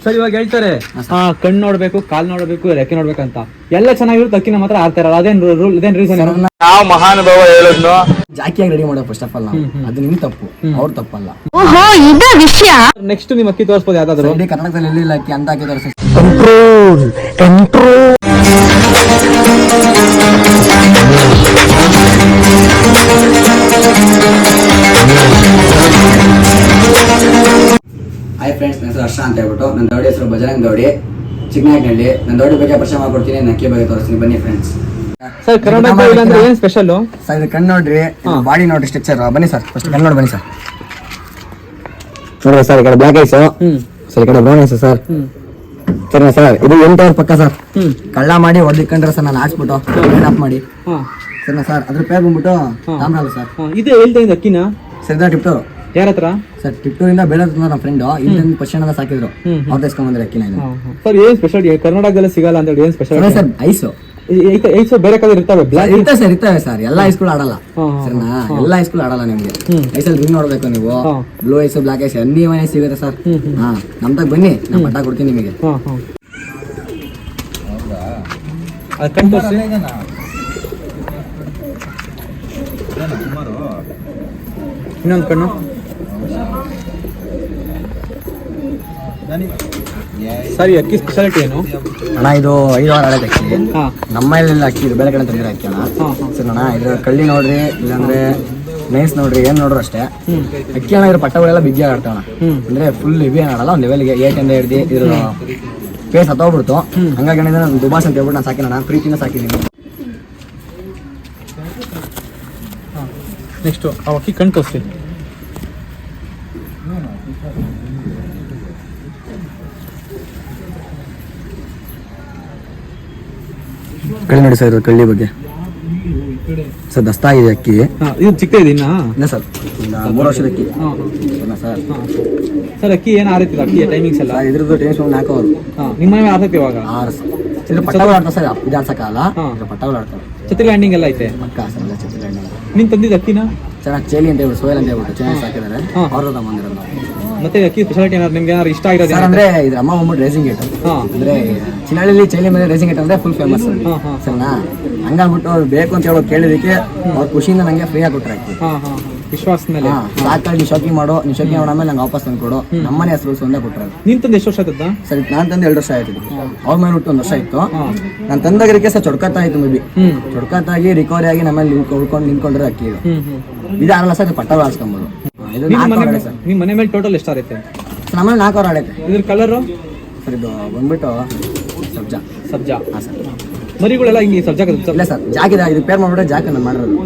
Sir ಇವಾಗ ಹೇಳ್ತಾರೆ ಕಣ್ಣು ನೋಡ್ಬೇಕು, ಕಾಲ್ ನೋಡ್ಬೇಕು, ರೆಕ್ಕೆ ನೋಡ್ಬೇಕಂತ. ಎಲ್ಲ ಚೆನ್ನಾಗಿರುತ್ತೆ, ಅಕ್ಕಿನ ಮಾತ್ರ ಆಡ್ತಾರಲ್ಲ, ಅದೇನ್ ರೂಲ್, ಇದೇನ್ ರೀಸನ್? ನಾವು ಮಹಾನುಭಾವ ಹೇಳೋದ್ನು ಜಾಕಿಯಾಗಿ ರೆಡಿ ಮಾಡೋ ಫಸ್ಟ್ ಆಫ್ ಆಲ್ ನಾವು, ಅದು ನಿಮ್ ತಪ್ಪು, ಅವ್ರ ತಪ್ಪಲ್ಲ. ಓಹೋ ಇದ ವಿಷಯ. ನೆಕ್ಸ್ಟ್ ನಿಮ್ ಅಕ್ಕಿ ತೋರಿಸ್ಬೋದು ಯಾವ್ದಾದ್ರು? ಇಡೀ ಕರ್ನಾಟಕದಲ್ಲಿ ಎಲ್ಲಿ ಇಲ್ಲ ಅಕ್ಕಿ ಅಂತ ಹಾಕಿ ತೋರಿಸಿ. ಹಾಯ್ ಫ್ರೆಂಡ್ಸ್, ನನ್ನ ಹೆಸರು ಹರ್ಷ ಅಂತ ಹೇಳ್ಬಿಟ್ಟು, ನನ್ನ ದೌಡಿ ಹೆಸರು ಬಜರಂಗ್ ದೌಡಿ, ಚಿಕ್ಕನಾಯಕನಹಳ್ಳಿ. ನನ್ನ ದೌಡಿ ಬಗ್ಗೆ ಪರಿಚಯ ಮಾಡ್ಕೊಡ್ತೀನಿ, ನನ್ನ ಅಕ್ಕಿ ಬಗ್ಗೆ ತೋರಿಸ್ತೀನಿ, ಬನ್ನಿ ಫ್ರೆಂಡ್ಸ್. ಸರ್ ಕರ್ನಾಟಕ ಅಂದ್ರೆ ಏನ್ ಸ್ಪೆಷಲ್? ಸರ್ ಇದು ಕಣ್ಣು ನೋಡ್ರಿ, ಬಾಡಿ ನೋಡ್ರಿ, ಸ್ಟ್ರಕ್ಚರ್. ಬನ್ನಿ ಸರ್, ಫಸ್ಟ್ ಕಣ್ಣು ನೋಡಿ ಬನ್ನಿ ಸರ್. ನೋಡ್ರಿ ಸರ್, ಈ ಕಡೆ ಬ್ಲಾಕ್ ಐಸ್, ಸರ್ ಈ ಕಡೆ ಬ್ರೌನ್ ಐಸ್ ಸರ್. ಸರಿ ಸರ್, ಇದು ಎಂಟವ್ರ ಪಕ್ಕ ಸರ್. ಕಳ್ಳ ಮಾಡಿ ಹೊಡೆದಿಕ್ಕಂಡ್ರೆ ಸರ್ ನಾನು ಆಡ್ಸ್ಬಿಟ್ಟು ಆಫ್ ಮಾಡಿ. ಸರಿನಾ ಸರ್, ಅದ್ರ ಪೇರ್ ಬಂದ್ಬಿಟ್ಟು ತಾಮ್ರಲ್ಲ ಸರ್. ಇದು ಹೇಳ್ತಾ ಇದ್ದ ಅಕ್ಕಿನ ಸರ್ ಇದ ಟಿಪ್ಟೂರು. ಯಾರ ಹತ್ರ? ಸರ್ ಟಿಪ್ಟೂರಿಂದ ಬೇಡ ನಮ್ಮ ಫ್ರೆಂಡ್ ಇಲ್ಲಿ ಪರ್ಸೆಂಟ್ ಸಾಕಿದ್ರು, ಅವ್ರು ತೆಸ್ಕೊಂಡ್ಬಂದ್ರೆ ಅಕ್ಕಿನ. ಸರ್ ಏನ್ ಸ್ಪೆಷಲ್ ಕರ್ನಾಟಕದಲ್ಲಿ ಸಿಗಲ್ಲ ಅಂತ ಹೇಳಿ? ಏನ್ ಸ್ಪೆಷಲ್ ಸರ್? ಐಸು ಐಸ್ ಬೇರೆ ಕಡೆ ಇರ್ತವೆ, ಇರ್ತವೆ ಸರ್. ಎಲ್ಲ ಐಸ್ಗಳು ಆಡಲ್ಲ ಸರಿನಾ, ಎಲ್ಲ ಐಸ್ಗಳು ಆಡಲ್ಲ ನಿಮ್ಗೆ. ಐಸಲ್ಲಿ ರಿಂಗ್ ನೋಡ್ಬೇಕು ನೀವು, ಬ್ಲೂ ಐಸ್, ಬ್ಲಾಕ್ ಐಸ್, ಅన్ని ಐಸ್ ಸಿಗುತ್ತೆ ಸರ್. ಹಾ, ನಮ್ದಾಗ ಬನ್ನಿ, ನಾನು ಪಟ್ಟ ಕೊಡ್ತೀನಿ ನಿಮಗೆ. ಇನ್ನೊಂದು ಕಣ್ಣು ಸರಿ. ಅಕ್ಕಿ ಸ್ಪೆಷಾಲಿಟಿ ಏನು ಅಣ್ಣ? ಇದು 5 ವಾರ ಹಳೇದ ಅಕ್ಕಿ, ನಮ್ಮಲ್ಲೆಲ್ಲ ಅಕ್ಕಿ ಇದು ಬೇರೆ ಕಡೆ ತಂದಿರೋ ಅಕ್ಕಿ ಅಣ್ಣ. ಸರಿ ಅಣ್ಣ, ಇದ್ರ ಕಳ್ಳಿ ನೋಡ್ರಿ, ಇಲ್ಲಾಂದ್ರೆ ನೈಸ್ ನೋಡ್ರಿ, ಏನ್ ನೋಡ್ರಿ ಅಷ್ಟೇ. ಅಕ್ಕಿ ಅಣ್ಣ ಇದ್ರ ಪಟ್ಟಗಳೆಲ್ಲ ಬಿಗಿ ಆಡ್ತಾವಣ, ಅಂದ್ರೆ ಫುಲ್ ಹೆವಿ ಏನ್ ಆಡಲ್ಲ, ಒಂದು ಲೆವೆಲ್ಗೆ 8 ಇಂದ ಹಿಡ್ದು ಇದ್ರ ಪೇಸ್ ಹತ್ತೋಗ್ಬಿಡ್ತು. ಹಂಗಾಗಿ ನಾನು ದುಬಾಸ್ ಅಂತ ಹೇಳ್ಬಿಟ್ಟು ನಾನು ಸಾಕಿನ, ಪ್ರೀತಿನ ಸಾಕಿದ್ದೀನಿ. ನೆಕ್ಸ್ಟ್ ಅಕ್ಕಿ ಕಣ್ ತೋರಿಸಿ. ಕಳ್ಳಿ ನೋಡಿ ಸರ್, ಕಳ್ಳಿ ಬಗ್ಗೆ ಸರ್ ದಸ್ತಾ ಇದೆ ಅಕ್ಕಿ. ಇದು ಚಿಕ್ಕ ಇದೀನಾ? ಇಲ್ಲ ಸರ್, 3 ವರ್ಷದ ಅಕ್ಕಿ ಸರ್. ಸರ್ ಅಕ್ಕಿ ಏನು ಆರೈತಿಲ್ಲ, ಅಕ್ಕಿ ಟೈಮಿಂಗ್ಸ್ ಎಲ್ಲ? ಇದ್ರದ್ದು ಟೈಮಿಂಗ್ಸ್ 4 ಅವರು. ನಿಮ್ಮ ಮನೆ ಆರ್ತೈತಿ ಇವಾಗ? 6 ಇದು ಪಟ್ಟಗಳು ಆಡ್ತಾರೆ ಸರ್, ಇದು ಆಡ್ಸಕ್ಕಲ್ಲ, ಪಟ್ಟಗಳು ಆಡ್ತಾರೆ. ಛತ್ರಿ ಲ್ಯಾಂಡಿಂಗ್ ಎಲ್ಲ ಐತೆ? ಪಕ್ಕ ಸರ್, ಎಲ್ಲ ಛತ್ರಿ ಲ್ಯಾಂಡಿಂಗ್. ನೀನ್ ತಂದಿದ್ದ ಅಕ್ಕಿನ ಚೆನ್ನಾಗಿ ಚೇಲಿ ಅಂತ ಹೇಳ್ಬಿಟ್ಟು, ಸೋಯಲ್ ಅಂತ ಹೇಳ್ಬಿಟ್ಟು ಚೆನ್ನಾಗಿ ಸಾಕಿದ್ದಾರೆ, ಅವ್ರ ತಗೊಂಡಿರೋದು. ಮತ್ತೆ ಅಕ್ಕಿ ಸ್ಪೆಷಾಲಿಟಿ ಏನಾದ್ರು ನಿಮ್ಗೆ ಏನಾದ್ರು ಇಷ್ಟ ಆಗಿರೋದು? ಸರ್ ಅಂದ್ರೆ ಇದ್ರ ಅಮ್ಮ ಬಂದ್ಬಿಟ್ಟು ರೇಸಿಂಗ್ ಗೇಟ್ ಅಂದ್ರೆ ಚಿನ್ನಹಳ್ಳಿ ಚೇಲಿ ಮೇಲೆ ರೇಸಿಂಗ್ ಗೇಟ್ ಅಂದ್ರೆ ಫುಲ್ ಫೇಮಸ್ ಸರಿನಾ. ಹಂಗಾಗ್ಬಿಟ್ಟು ಅವ್ರು ಬೇಕು ಅಂತ ಹೇಳೋ ಕೇಳಿದಕ್ಕೆ ಅವ್ರ ಖುಷಿಯಿಂದ ನಂಗೆ ಫ್ರೀ ಆಗಿ ಕೊಟ್ಟರೆ ಅಕ್ಕಿ. ವಿಶ್ವಾಸ ಮೇಲೆ ಸಾಕಾಗಿ ನೀವು ಶಾಕಿಂಗ್ ಮಾಡು, ನೀವು ಶಾಕಿಂಗ್ ಮಾಡೋ ಮೇಲೆ ನಂಗೆ ವಾಪಸ್ ತಂದು ಕೊಡು, ನಮ್ಮನೆ ಹೆಸರು ಒಂದೇ ಕೊಟ್ಟರೆ. ನೀನ್ ತಂದು ಎಷ್ಟು ವರ್ಷ ಆಯ್ತದ? ಸರಿ, ನಾನು ತಂದು 2 ವರ್ಷ ಆಯ್ತು. ಅವ್ರ ಮೇಲೆ ಹುಟ್ಟು 1 ವರ್ಷ ಇತ್ತು. ನಾನು ತಂದಾಗಿರಕ್ಕೆ ಸರ್ ಚೊಡ್ಕತ್ತಾಯ್ತು, ಮೇ ಬಿ ಚೊಡ್ಕತ್ತಾಗಿ ರಿಕವರಿ ಆಗಿ ನಮ್ಮಲ್ಲಿ ಉಳ್ಕೊಂಡು ನಿಂತ್ಕೊಂಡ್ರೆ ಅಕ್ಕಿ ಇದು. ಇದಾರಲ್ಲ ಸರ್, ಪಟ್ಟ ಆಡ್ಸ್ಕೊಂಬೋದು. ನಿಮ್ ಮನೆ ಮೇಲೆ ಟೋಟಲ್ ಎಷ್ಟು ಆರೈತೆ? ನಮ್ಮಲ್ಲಿ 4 ವಾರ ಆಡೈತೆ. ಇದ್ರ ಕಲರು ಸರ್ ಇದು ಬಂದ್ಬಿಟ್ಟು ಸಬ್ಜಾ. ಸಬ್ಜಾ? ಹಾಂ ಸರ್. ಮರಿಗಳೆಲ್ಲ ಹಿಂಗೆ ಸಬ್ಜಾ? ಇಲ್ಲ ಸರ್, ಜಾಕ್ ಇದೆ, ಇದು ಪೇರ್ ಮಾಡ್ಬಿಟ್ಟು ಜಾಕ್ ನಾನು ಮಾಡಿರೋದು.